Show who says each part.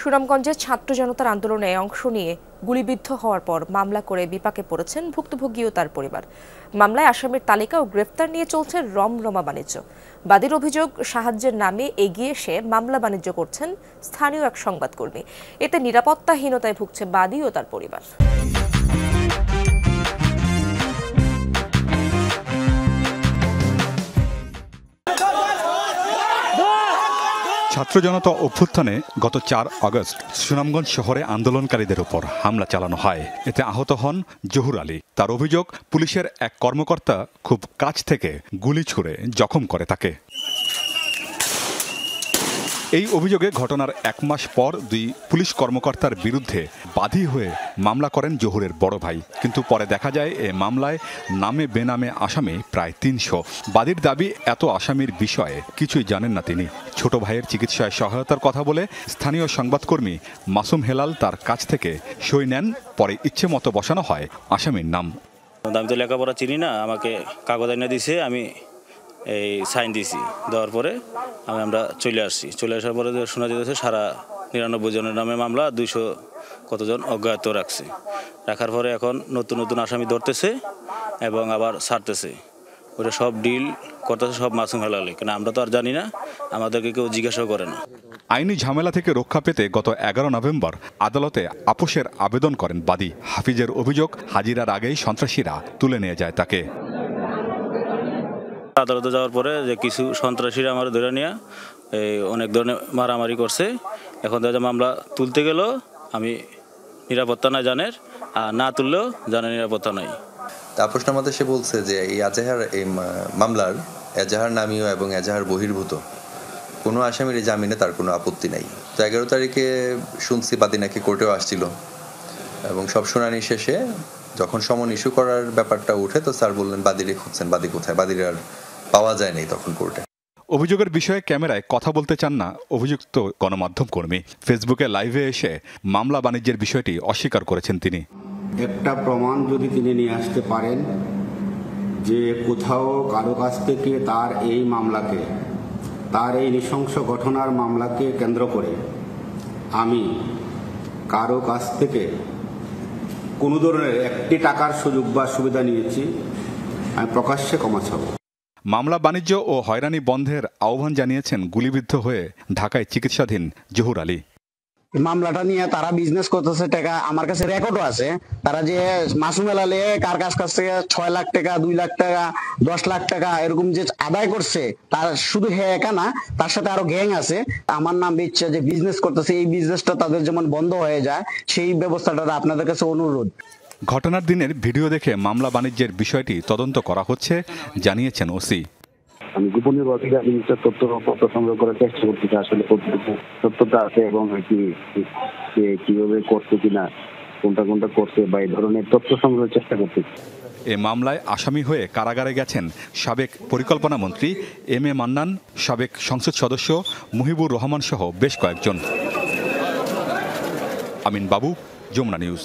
Speaker 1: সুনামগঞ্জে ছাত্র জনতার আন্দোলনে অংশ নিয়ে গুলিবিদ্ধ হওয়ার পর মামলা করে বিপাকে পড়েছেন ভুক্তভোগী ও তার পরিবার। মামলায় আসামির তালিকা ও গ্রেফতার নিয়ে চলছে রমরমা বাণিজ্য। বাদীর অভিযোগ, সাহায্যের নামে এগিয়ে এসে মামলা বাণিজ্য করছেন স্থানীয় এক সংবাদকর্মী। এতে নিরাপত্তাহীনতায় ভুগছে বাদী ও তার পরিবার।
Speaker 2: ছাত্র জনতা অভ্যুত্থানে গত ৪ আগস্ট সুনামগঞ্জ শহরে আন্দোলনকারীদের উপর হামলা চালানো হয়। এতে আহত হন জহুর আলী। তার অভিযোগ, পুলিশের এক কর্মকর্তা খুব কাছ থেকে গুলি ছুড়ে জখম করে তাকে। এই অভিযোগে ঘটনার ১ মাস পর ২ পুলিশ কর্মকর্তার বিরুদ্ধে বাদী হয়ে মামলা করেন জহুরের বড় ভাই। কিন্তু পরে দেখা যায় এ মামলায় নামে বেনামে আসামি প্রায় ৩০০। বাদীর দাবি, এত আসামির বিষয়ে কিছুই জানেন না তিনি। ছোট ভাইয়ের চিকিৎসায় সহায়তার কথা বলে স্থানীয় সংবাদকর্মী মাসুম হেলাল তার কাছ থেকে সই নেন। পরে ইচ্ছে মতো বসানো হয় আসামির নাম।
Speaker 3: আমি তো লেখাপড়া চিনি না, আমাকে কাগজ এনে দিছে, আমি এই সাইন দিছি। দেওয়ার পরে আমরা চলে আসছি। চলে আসার পরে শোনা যেতেছে সারা ৯৯ জনের নামে মামলা, ২০০ কতজন অজ্ঞাত রাখছে। রাখার পরে এখন নতুন নতুন আসামি ধরতেছে এবং আবার ছাড়তেছে। ওটা সব ডিল করতেছে সব মাসুম হেলালে, কেন আমরা তো আর জানি না, আমাদেরকে কেউ জিজ্ঞাসাও করে না।
Speaker 2: আইনি ঝামেলা থেকে রক্ষা পেতে গত ১১ নভেম্বর আদালতে আপোষের আবেদন করেন বাদী। হাফিজের অভিযোগ, হাজিরার আগেই সন্ত্রাসীরা তুলে নিয়ে যায় তাকে।
Speaker 3: আদালতে যাওয়ার পরে যে কিছু সন্ত্রাসীরা আমার ধরে নিয়ে অনেক ধরনের মারামারি করছে। এখন দেখা মামলা তুলতে গেলেও আমি নিরাপত্তা নাই জানের, আর না তুললেও জানের নিরাপত্তা নাই।
Speaker 4: তাপসটার মধ্যে সে বলছে যে এই আজহার এই মামলার এজাহার নামীয় এবং এজাহার বহির্ভূত কোনো আসামির জামিনে তার কোনো আপত্তি নাই। তো ১১ তারিখে শুনছি বাদী নাকি কোর্টেও আসছিল এবং সব শুনানি শেষে যখন সমন ইস্যু করার ব্যাপারটা উঠে তো স্যার বললেন বাদীরে খুঁজছেন, বাদী কোথায়, বাদীর আর পাওয়া যায় নাই তখন কোর্টে।
Speaker 2: অভিযোগের বিষয়ে ক্যামেরায় কথা বলতে চান না অভিযুক্ত গণমাধ্যম কর্মী। ফেসবুকে লাইভে এসে মামলা বাণিজ্যের বিষয়টি অস্বীকার করেছেন তিনি।
Speaker 5: একটা প্রমাণ যদি তিনি নিয়ে আসতে পারেন যে কোথাও কারো কাছ থেকে তার এই মামলাকে, তার এই নৃশংস ঘটনার মামলাকে কেন্দ্র করে আমি কারো কাছ থেকে কোনো ধরনের একটি টাকার সুযোগ বা সুবিধা নিয়েছি, আমি প্রকাশ্যে ক্ষমা চাব।
Speaker 2: মামলা বাণিজ্য ও হয়রানি বন্ধের আহ্বান জানিয়েছেন গুলিবিদ্ধ হয়ে ঢাকায় চিকিৎসাধীন জহুর আলী।
Speaker 6: মামলাটা নিয়ে তারা বিজনেস করতেছে, টাকা আমার কাছে রেকর্ডও আছে। তারা যে মাসুম হেলালে কার কাছ থেকে ৬ লাখ টাকা, ২ লাখ টাকা, ১০ লাখ টাকা এরকম যে আদায় করছে, তার শুধু একা না, তার সাথে আরো গ্যাং আছে। আমার নাম বেচছে যে বিজনেস করতেছে, এই বিজনেসটা তাদের যেমন বন্ধ হয়ে যায় সেই ব্যবস্থাটা আপনাদের কাছে অনুরোধ।
Speaker 2: ঘটনার দিনের ভিডিও দেখে মামলা বাণিজ্যের বিষয়টি তদন্ত করা হচ্ছে জানিয়েছেন ওসি।
Speaker 7: আমি গোপনীয়ভাবে তথ্য সংগ্রহ করার চেষ্টা করতেছি, আসলে তথ্যটা আছে এবং কিভাবে করছে কিনা, কোনটা করছে বা এই ধরনের তথ্য সংগ্রহের চেষ্টা করতেছি।
Speaker 2: এ মামলায় আসামি হয়ে কারাগারে গেছেন সাবেক পরিকল্পনা মন্ত্রী এম এ মান্নান, সাবেক সংসদ সদস্য মুহিবুর রহমান সহ বেশ কয়েকজন। আমিন বাবু, যমুনা নিউজ।